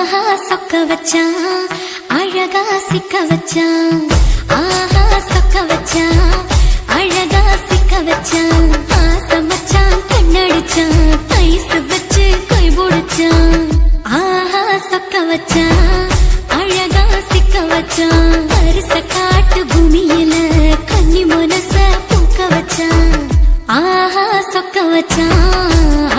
ஆஹா சொக்க வச்சான் அழகா சிக்க வச்சான். ஆஹா சொக்க வச்சான் அழகா சிக்க வச்சான். ஆசை மச்சான் கண்ணடிச்சான் ஐஸ் வச்சு கை போடுச்சான். ஆஹா சொக்க வச்சான் அழகா சிக்க வச்சான். அரிச காட்டு பூமியில கன்னி மனச பூக்க வச்சான். ஆஹா சொக்க வச்சான்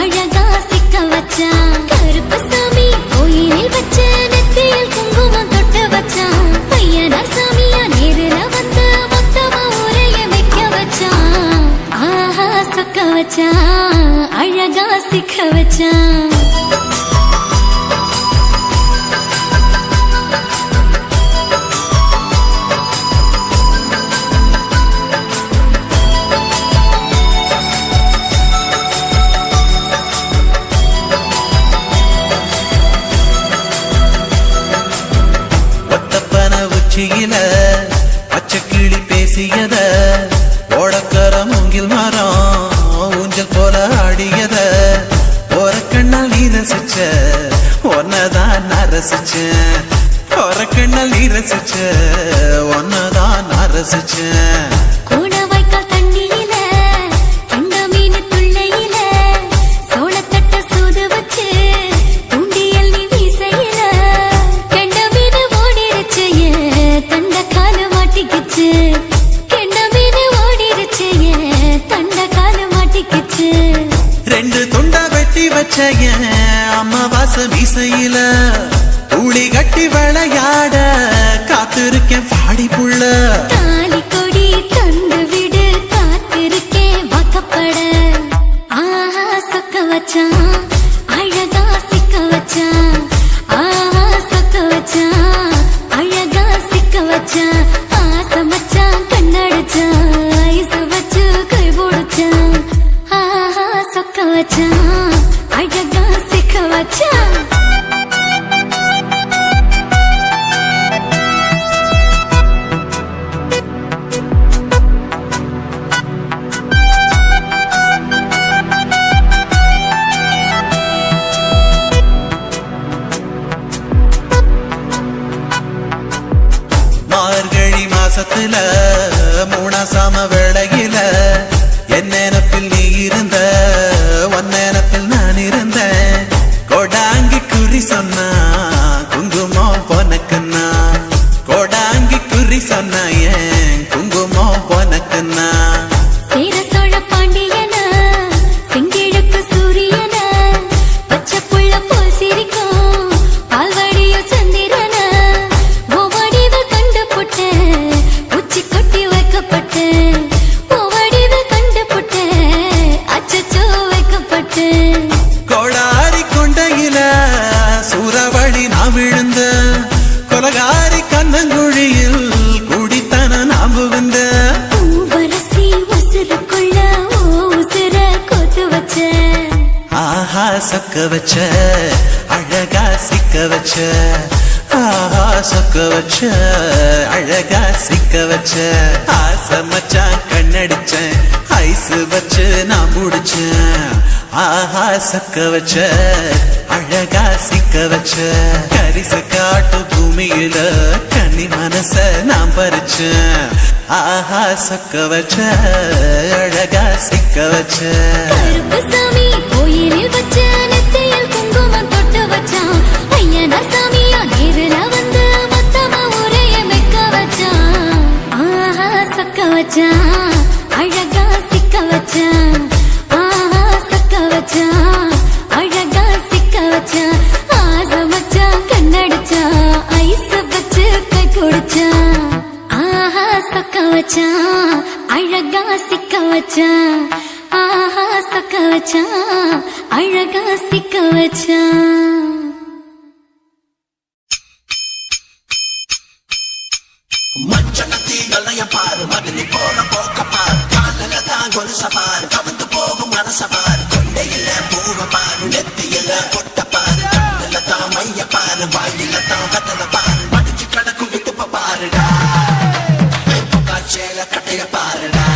அழகா சிக்க வச்சான். கருப்பு சாமி கோயிலில் வச்ச நெத்தியில் குங்குமம் தொட்டு வச்சான். பையனா சாமியா நேரில வந்து மொத்தமா உரைய வைக்க வச்சான். ஆஹா சொக்க வச்சான் அழகா சிக்க வச்சான். பச்சைக்கிளி பேசியத ஓடக்கர மூங்கில் மரம் ஊஞ்சல் போல ஆடியத ஒரு கண்ணால் நீ ரசிச்ச ஒன்னதான் நான் ரசிச்சேன். ஒரு கண்ணால் நீ ரசிச்ச ஒன்னதான் நான் ரசிச்சேன். ரெண்டு துண்டா வெட்டி வச்ச அம்மாவாச மீசையில ஊழி கட்டி விளையாட காத்திருக்கேன் பாடி புள்ள. தாலி கொடி தந்து விடு காத்திருக்கேன் வாக்கப்பட. ஆஹா சொக்க வச்சான் அழகா சிக்க வச்சான். ஆஹா சொக்க வச்சான் அழகா சிக்க வச்சான். ஆசை மச்சான் கண்ணடிச்சான் ஐஸ் வச்சு கை போடுச்சான். ஆஹா சொக்க வச்சான் அழகா சிக்க வச்சான். மார்கழி மாசத்துல மூணாசாம வேளையில என் நினப்பில் நீ இருந்த உன் நினப்பில் நான் இருந்தேன். கோடாங்கி குறி சொன்னா குங்குமம் பொனக்குன்னா. கோடாங்கி குறி சொன்னா ஏன் குங்குமம் பொனக்குன்னா. சேர சோழ பாண்டியன செங்கிழக்கு சூரியன பச்சை புள்ள போல் சிரிக்கும் பால்வடியோ சந்திரன. ஓவடிவ கண்டு புட்ட உச்சி கொட்டி வைக்கப்பட்டு. ஓவடிவ கண்டு புட்ட அச்சச்சோ வைக்கப்பட்டு. கோடாரி கொண்டையில சூறாவளி நான் விழுந்த கொலகாரி கண்ணங்குழியில் குடித்தன நாம் புகுந்த. பூவரசி உசுருக்குள்ள உசுர கொத்து வச்ச. ஆஹா சொக்க வச்ச அழகா சிக்க வச்ச. ஆஹா சொக்க வச்ச அழகா சிக்க வச்ச. ஆசை மச்சான் கண்ணடிச்சேன் ஐஸ் வச்சு நான் முடிச்சேன். ஆஹா சொக்க வச்ச அழகா சிக்க வச்ச. கரிச காட்டு பூமியில கன்னி மனச நான் பறிச்சேன். ஆஹா சொக்க வச்ச அழகா சிக்க வச்ச. கருப்பு சாமி கோயிலில் வச்ச நெத்தியில் குங்குமம் தொட்டு வச்சான். ஐயனா சாமியா நேரில வந்து மொத்தமா உரைய வைக்க வச்சான். ஆஹா சொக்க வச்சான் அழகா சிக்க வச்சான். ஆஹா சொக்க வச்சான் அழகா சிக்க வச்சான். ஆசை மச்சான் கண்ணடிச்சான் ஐஸ் வச்சு கை குடிச்சான். ஆஹா சொக்க வச்சான் அழகா சிக்க வச்சான். ஆஹா சொக்க வச்சான் அழகா சிக்க வச்சான். மஞ்சனத்தி கலைய பாரு மகிழ்ச்சி போற போக்க பாரு. காலில தான் கொலுச பாரு கவந்து போகும் மனச பாரு. கொண்டையில பூவ பாரு நெத்தியில பொட்ட பாரு. கண்ணுல தான் மைய பாரு வாயில தான் கட்டல பாரு. படிச்சு கிடக்கும் விட்டுப்ப பாருடா காட்சியில கட்டைய பாருடா.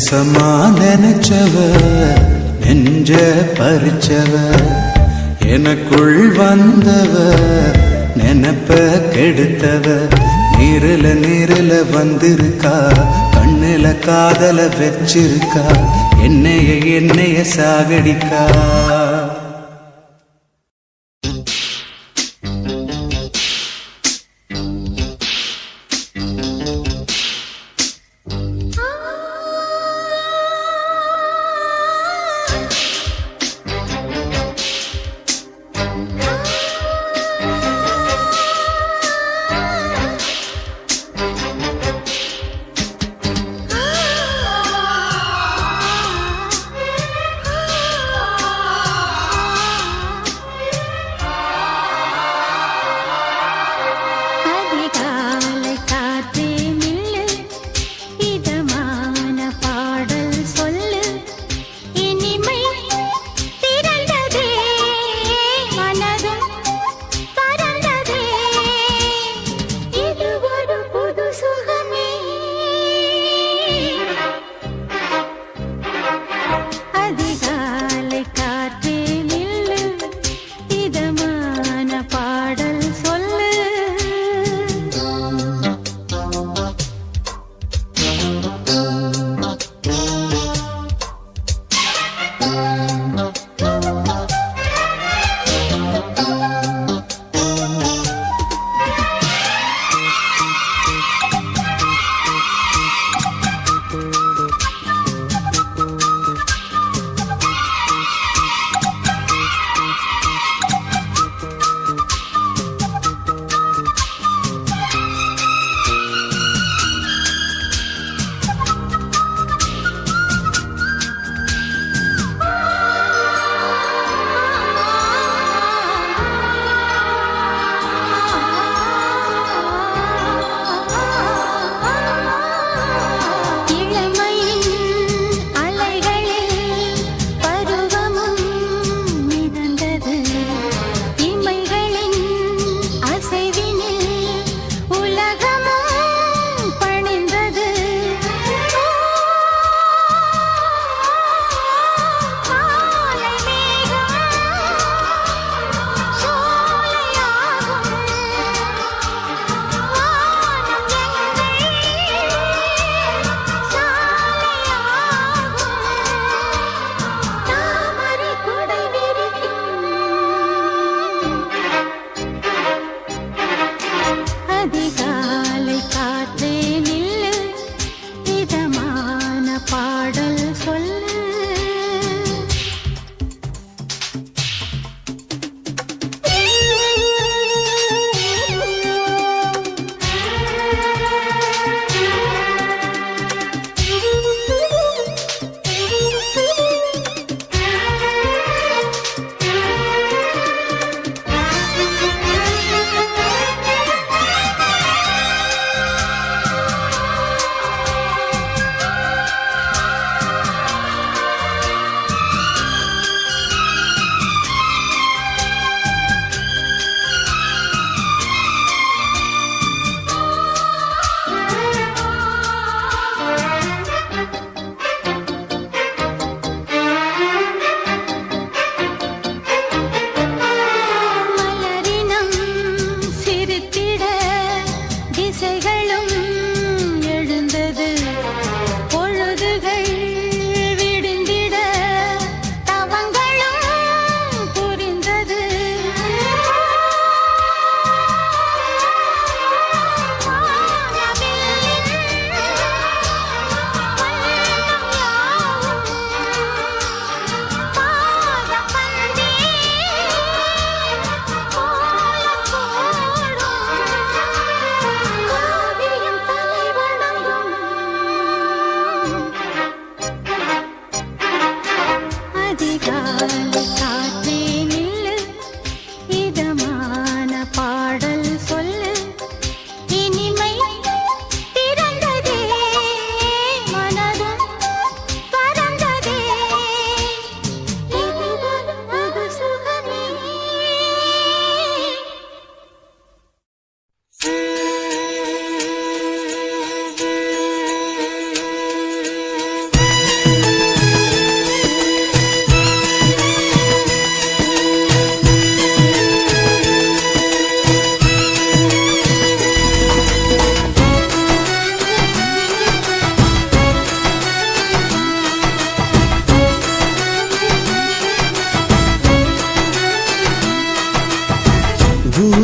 நெசமா நினைச்சவ நெஞ்ச பறிச்சவ எனக்குள் வந்தவ நினைப்ப கெடுத்தவ நீரில வந்திருக்கா கண்ணுல காதல வச்சிருக்கா என்னைய சாகடிக்கா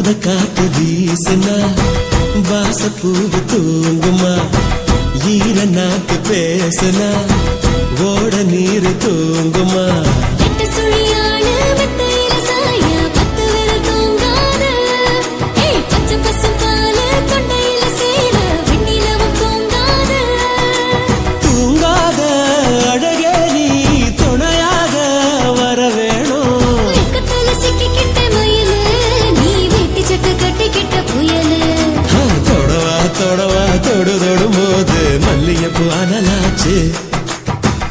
ஊத காத்து வீசுனா வாசப்பூவு தூங்குமா ஈர நாக்கு பேசுனா ஓட நீர் தூங்குமா எட்டு சுழியாடு மெத்தையில சாய பத்து விரல் தூங்காது பச்சை பசும் பாலு தொண்டையில சேர வெண்ணிலவும் தூங்காது தூங்காத அழகே நீ துணையாக வர வேணும் வெக்கத்துல சிக்கிக்கிட்ட மயிலு நீ வெட்டி சட்டை கட்டிக்கிட்ட புயலு தொடவா தொடவா தொடு தொடும் போது மல்லிகைப்பூ அனலாச்சு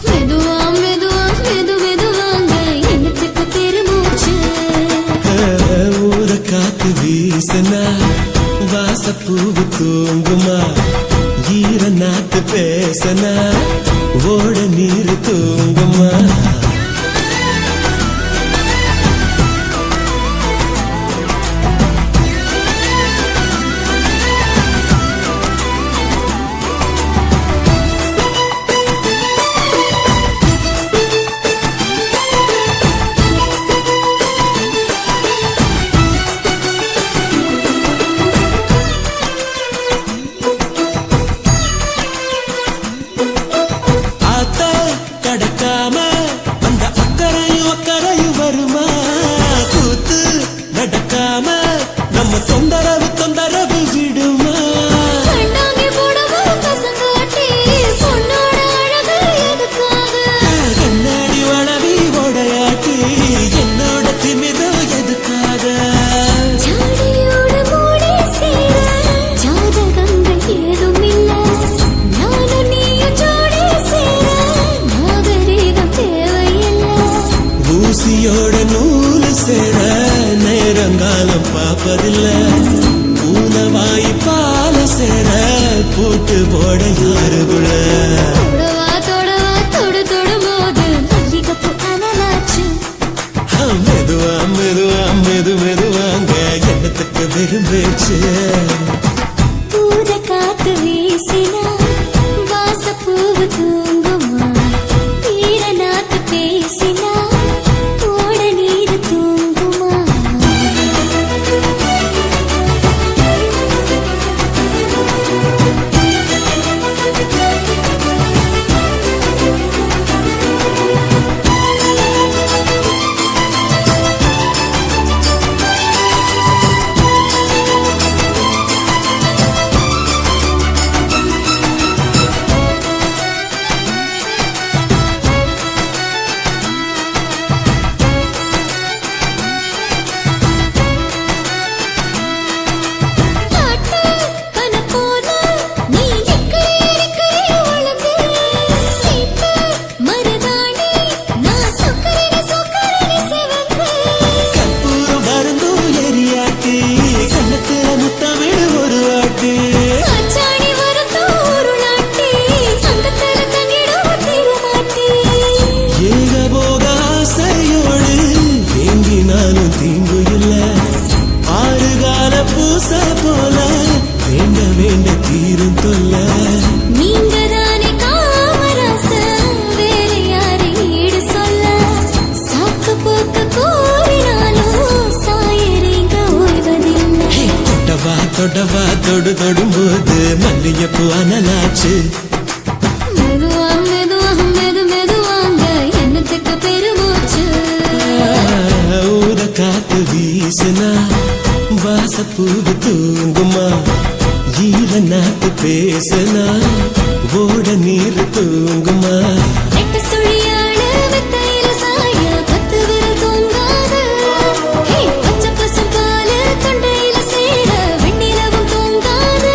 மெதுவா மெதுவா மெதுவாங்க எண்ணத்துக்கு பெருமூச்சு ஊத காத்து வீசுனா வாசப்பூவு தூங்குமா ஈர நாக்கு பேசனா ஓட நீர் தூங்குமா கடக்காம அந்த அக்கறையும் அக்கறையும் வருமா கூத்து நடக்காம நம்ம தொந்தரவு விடுமா கண்ணாங்கி போடவும் பசங்காட்டி பொண்ணோட அழகு எதுக்காக கண்ணாடி வளவி உடையாட்டி என்னோட திமிதம் எதுக்காக ஜாடியோட மூடி சேர ஜாதகங்கள் ஏதும் இல்ல நானும் நீயும் ஜோடி சேர நாகரீகம் தேவையில்லை ஊசியோட நூல் சேர நேரங்காலம் பார்ப்பதில்ல பூனவாய் பால சேர பூட்டு போட யாருக்குள்ள தொடவா தொடும் போது மல்லிகைப்பூ அனலாச்சு மெதுவா மெதுவா மெதுவாங்க எண்ணத்துக்கு விரும்பேச்சு பூத காத்து வீசினா வாசப்பூவு தூங்குமா ஈர நாத்து பேசினா ஓட நீர் தூங்குமா காட்டு கன போல நீ எக்கரே வளர்ந்து சீட்டு மருதாணி நான் சொக்கரனி செவந்து கற்பூரம் வருந்தும் எரியாட்டி கண்ணத்துல முத்தமிழ் ஒரு வாட்டி அச்சாணி வரத்தோ உருளாட்டி அங்கத்தல தங்கிடும் திருமாட்டி ஏகபோக ஆசையோடு ஏங்கி நானும் தீங்கு இல்ல ஆறுகால பூச போல வேண்ட தீரும் தொல்ல நீங்க தானே காமராச வேற யாரை ஈடு சொல்ல சாக்கு போக்கு கோரினாலும் சாயறீங்க ஓய்வதில்லை தொடவா தொடும் போது மல்லிகைப்பூ அனலாச்சு மெதுவாங்க எண்ணத்துக்கு பெருமூச்சு ஊத காத்து வீசுனா வாசப்பூவு தூங்குமா ஈர நாக்கு பேசுனா ஓட நீர் தூங்குமா எட்டு சுழியாடு மெத்தையில சாய பத்து விரல் தூங்காது பச்சை பசும் பாலு தொண்டையில சேர வெண்ணிலவும் தூங்காது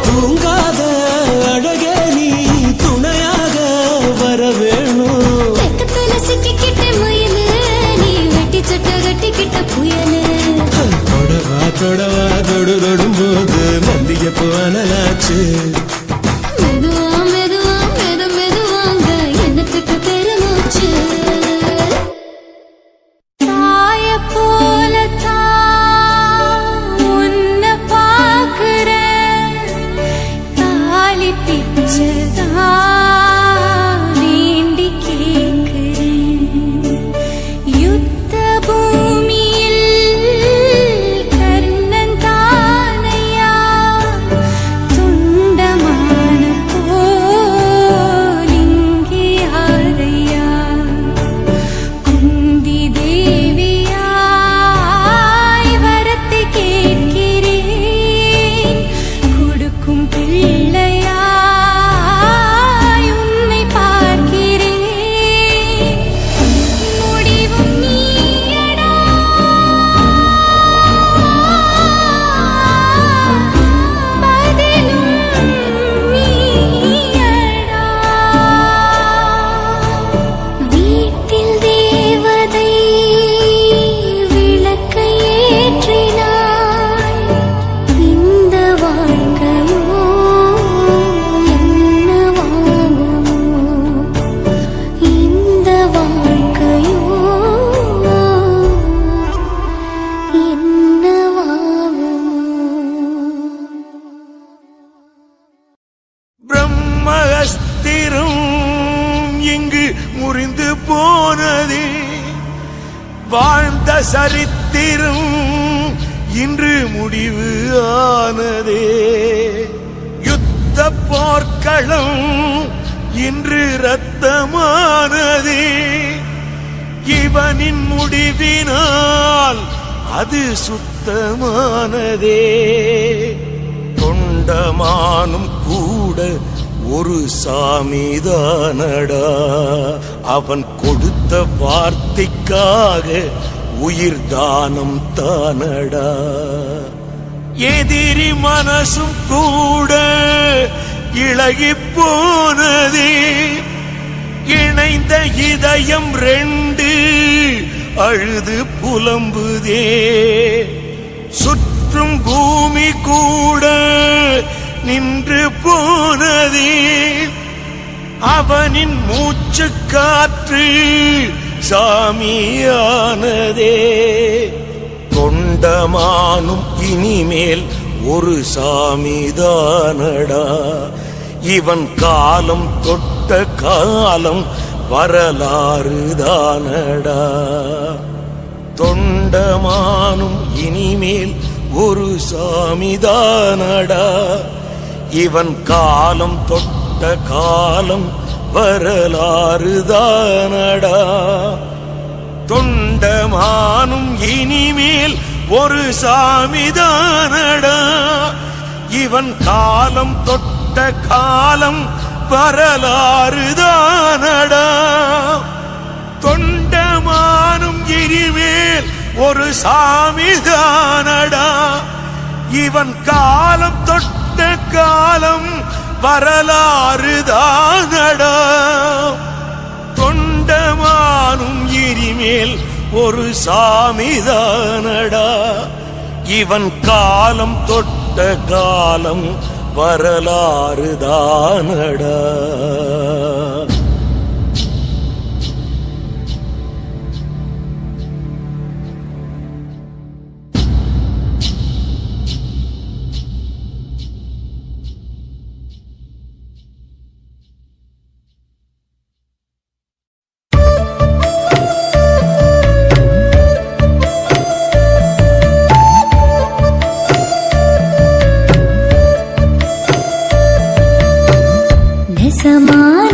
தூங்காத அழகே நீ துணையாக வர வேணும் வெக்கத்துல சிக்கிக்கிட்ட மயிலு நீ வெட்டி சட்டை கட்டிக்கிட்ட புயலு தொடவா தொடும் போது மல்லிகைப்பூ அனலாச்சு மெதுவா முறிந்து போனதே வாழ்ந்த சரித்திரம் இன்று முடிவு ஆனதே யுத்த போர்க்களம் இன்று ரத்தமானதே இவனின் முடிவினால் அது சுத்தமானதே தொண்டமானும் கூட ஒரு சாமிதானடா அவன் கொடுத்த வார்த்தைக்காக உயிர் தானம் தானடா எதிரி மனசும் கூட இளகி போனதே இணைந்த இதயம் ரெண்டு அழுது புலம்புதே சுற்றும் பூமி கூட நின்று போனதே அவனின் மூச்சு காற்று சாமியானதே தொண்டமானும் இனிமேல் ஒரு சாமிதானடா இவன் காலம் தொட்ட காலம் வரலாறு தானடா தொண்டமானும் இனிமேல் ஒரு சாமிதானடா இவன் காலம் தொட்ட காலம் வரலாறு தானடா தொண்டமானும் இனிமேல் ஒரு சாமிதானடா இவன் காலம் தொட்ட காலம் வரலாறு தானடா தொண்டமானும் இனிமேல் ஒரு சாமிதானடா இவன் காலம் தொட்ட காலம் வரலாறு தானடா தொண்டமானும் இனிமேல் ஒரு சாமிதானடா இவன் காலம் தொட்ட காலம் வரலாறு தானடா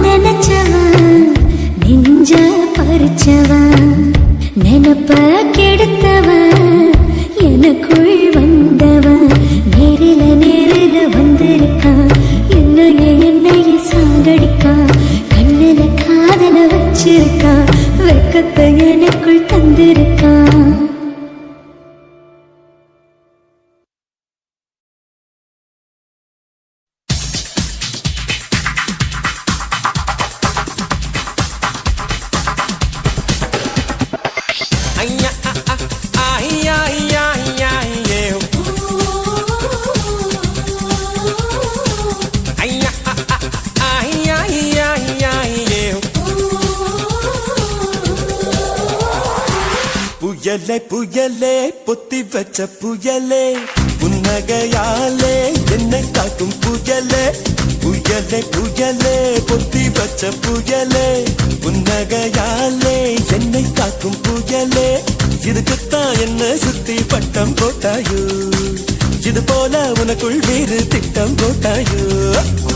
நினைச்சவன் நெஞ்ச பறிச்சவன் நினப்ப கெடுத்தவன் எனக்குள் வந்தவன் நேரில வந்திருக்கான் என்னைய சாகடிக்கான் கண்ணுல காதல வச்சிருக்கான் வெக்கத்தை எனக்குள் தந்திருக்கான் புயலே புயலே பொத்தி வச்ச புயலே புன்னகையாலே என்னை காக்கும் புயலே புயலே புயலே பொத்தி வச்ச புயலே புன்னகையாலே என்னை காக்கும் புயலே இதுக்குத்தான் என்ன சுத்தி பட்டம் போட்டாயோ இது போல உனக்குள் வேறு திட்டம் போட்டாயோ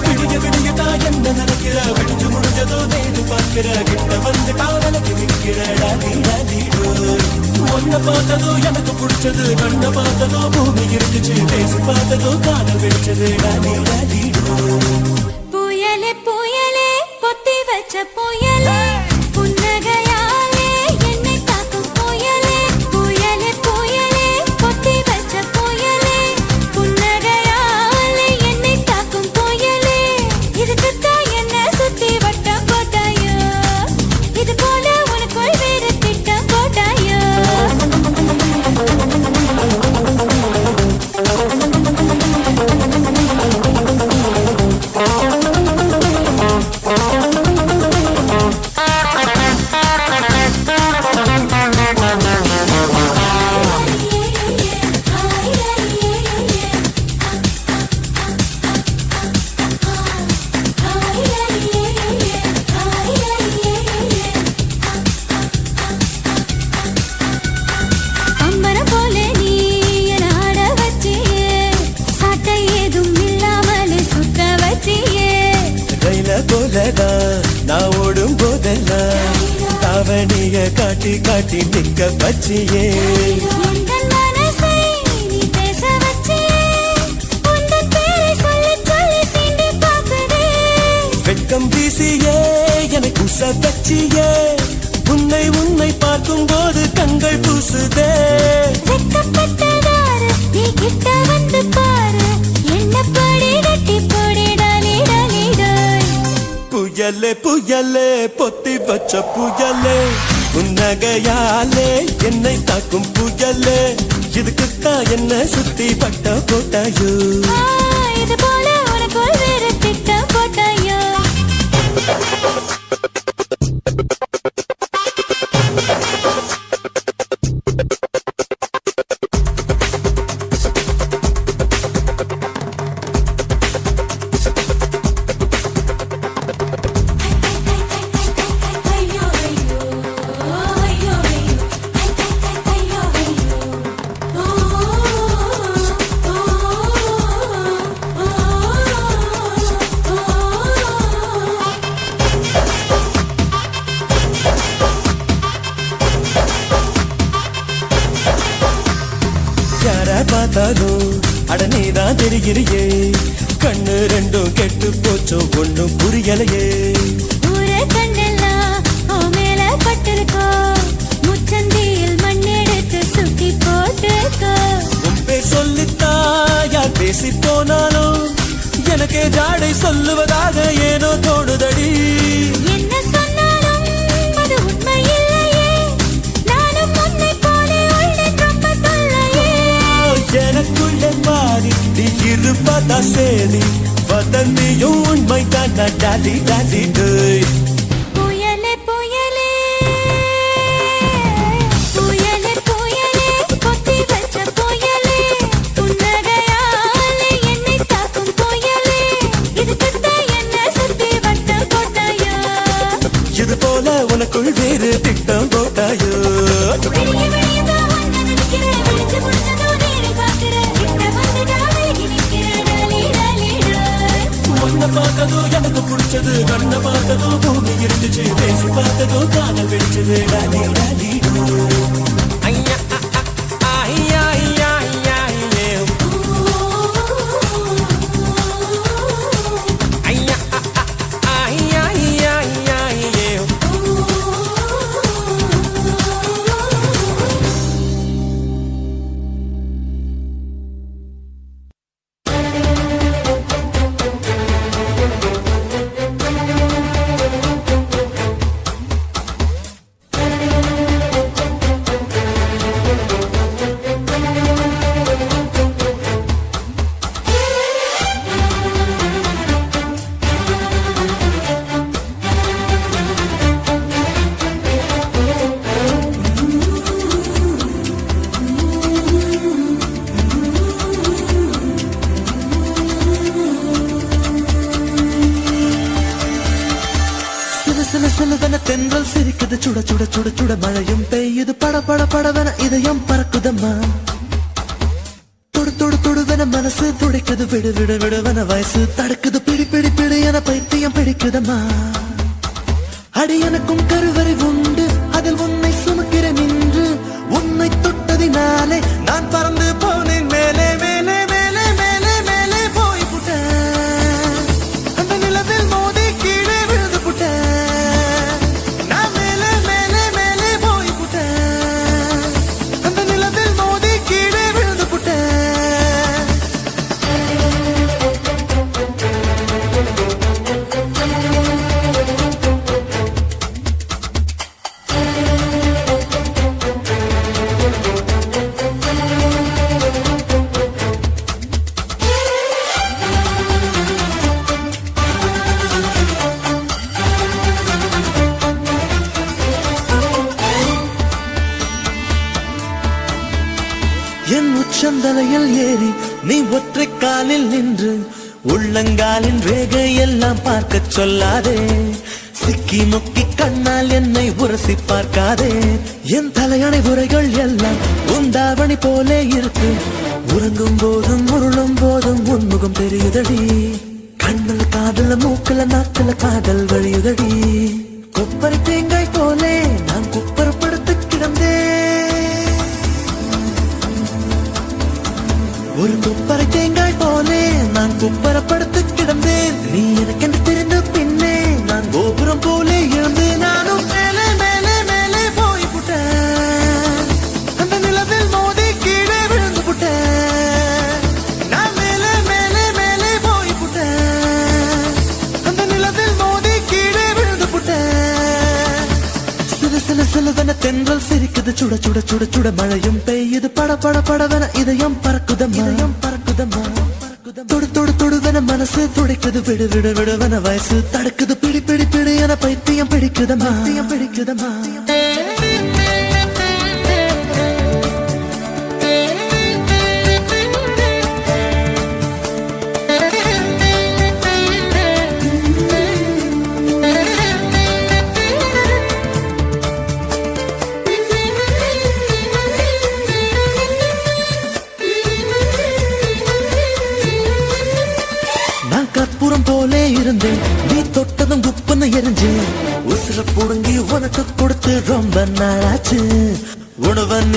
விடிய விடியதான் என்ன நினைக்கிற விடிஞ்சு முடிஞ்சதோ தேடு பார்க்கிற கிட்ட வந்து காதலுக்கு நிற்கிற ஒன்ன பார்த்ததோ எனக்கு பிடிச்சது கண்ண பார்த்ததோ பூமி இருந்துச்சு பேசி பார்த்ததோ காதல் வெடிச்சது புயலே புயலே பொத்தி வச்ச புயலே புன்னகையாலே என்னை காக்கும் புயலே புயலே புயலே பொத்தி வச்ச புயலே புன்னகையாலே என்னை காக்கும் புயலே இதுக்குத்தான் என்ன சுத்தி வட்டம் போட்டாயோ இது போல உனக்குள் வேறு திட்டம் போட்டாயோ காட்டி காட்டி நிக்க வச்சியே எந்தன் மனசை நீ பேச வச்சியே உந்தன் பேரை சொல்லி சொல்லி சீண்டி பார்க்குதே வெட்கம் வீசியே எனக்கு உச வச்சியே உன்னை உன்னை பார்க்கும் போது கண்கள் பூசுதே வெட்கப்பட்டதாரு நீ கிட்ட வந்து பாரு என்ன படி கட்டி போடி டாலி டாலி டாய் புயலே புயலே பொத்தி வச்ச புயலே உன்னகையாலே என்னை தாக்கும் புயலே இதுக்குத்தான் என்ன சுத்தி பட்ட போட்டாயோ இது போல உனக்குள் வேறு திட்டம் போட்டாயோ யார பார்த்தாலும் அடனேதான் தெரிகிறியே கண்ணு ரெண்டும் கெட்டு போச்சோ ஒண்ணும் புரியலையே ஊர கண்ணெல்லாம் உன் மேல பட்டிருக்கோ முச்சந்தியில் மண்ணெடுத்து சுத்தி போட்டுக்கோ உன் பேர் சொல்லித்தா யார் பேசி போனாலும் எனக்கே ஜாடை சொல்லுவதாக ஏனோ தோணுதடி என்ன சொன்னாலும் அது உண்மை இல்லையே நானும் உன்னை போலே உள்ளேன் ரொம்ப தொல்லையே எனக்குள்ளே மாறி நீ இருப்பதா சேரி வதந்தியும் உண்மை தான் டாடி டாடி டேய் புயலே புயலே புயலே புயலே பொத்தி வச்ச புயலே புன்னகையாலே என்னை தாக்கும் புயலே இதுக்குத்தான் என்ன சுத்தி வட்டம் போட்டாயோ இது போல உனக்குள் வேறு திட்டம் போட்டாயோ விடிய விடியதான் வந்து நினைக்கிறேன் விழிச்சு முடிச்சதும் நேரில் பார்க்கிறேன் கிட்ட வந்துட்டா விலகி நிற்கிறேன் டாலி டாலி டாய் உன்னை பார்த்ததும் எனக்கு பிடிச்சது கண்ணை பார்த்ததும் பூமி இருந்துச்சு பேசி பார்த்ததும் காதல் வெடிச்சது டாடி டாடி ஐயா ஐயா ஐயா ஐயா ஐயா ஐயா ஐயா ஐயா சிலுவென தென்றல் சிரிக்குது சுட சுட சுட சுட மழையும் பெய்யுது பட பட படவென இதயம் பறக்குதம்மா தொடு தொடு தொடுவென மனசு துடிக்குது விடு விடு விடுவென வயசு தடுக்குது பிடி பிடி பிடி என பைத்தியம் பிடிக்குதம்மா அடி எனக்கும் கருவறை உண்டு அதில் உன்னை சுமக்கிறேன் நின்று உன்னை தொட்டதினாலே நான் பறந்து போனேன் மேலே மேலே மேலே மேலே மேலே போய் புட்டேன் அந்த நிலவில் மோதி கீழே விழுந்து புட்டேன் நான் மேலே மேலே மேலே போய் புட்டேன் அந்த நிலவில் மோதி கீழே விழுந்து புட்டேன் என் உச்சந்தலையில் ஏறி நீ ஒற்றை காலில் நின்று உள்ளங்காலின் ரேகை எல்லாம் பார்க்க சொல்லாதே சிக்கி முக்கி கண்ணால் என்னை உரசி பார்க்காதே என் தலையணை உரைகள் எல்லாம் உந்தாவணி போலே இருக்கு உறங்கும் போதும் உருளும் போதும் உன்முகம் தெரியுதடி கண்ணில் காதல மூக்கல நாக்கல காதல் வழியுதடி கொப்பரை தேங்காய் போலே நான் குப்பரப்படுத்த குப்பரை தேங்காய் போலே நான் குப்பர படுத்து கிடந்தேன் நீ எனக்கென்று தெரிந்த பின்னே நான் கோபுரம் போலே எழுந்து நானும் மேலே மேலே மேலே போய் புட்டேன் அந்த நிலவில் மோதி கீழே விழுந்து புட்டேன் நான் மேலே மேலே மேலே போய் புட்டேன் அந்த நிலவில் மோதி கீழே விழுந்து புட்டேன் சில சில சிலவென தென்றல் சிரிக்குது சுட சுட சுட சுட மழையும் பெய்யுது பட பட படவென இதயம் பறக்குதம்மா தொடு தொடு தொடுவென மனசு துடிக்குது விடு விடு விடுவென வயசு தடுக்குது பிடி பிடி பிடி என பைத்தியம் பிடிக்குதம்மா நான் கற்பூரம் போலே இருந்தேன் நீ தொட்டதும் குப்புன்னு எரிஞ்சேன் உசுர புடுங்கி உனக்கு கொடுத்து ரொம்ப நாளாச்சு உணவன்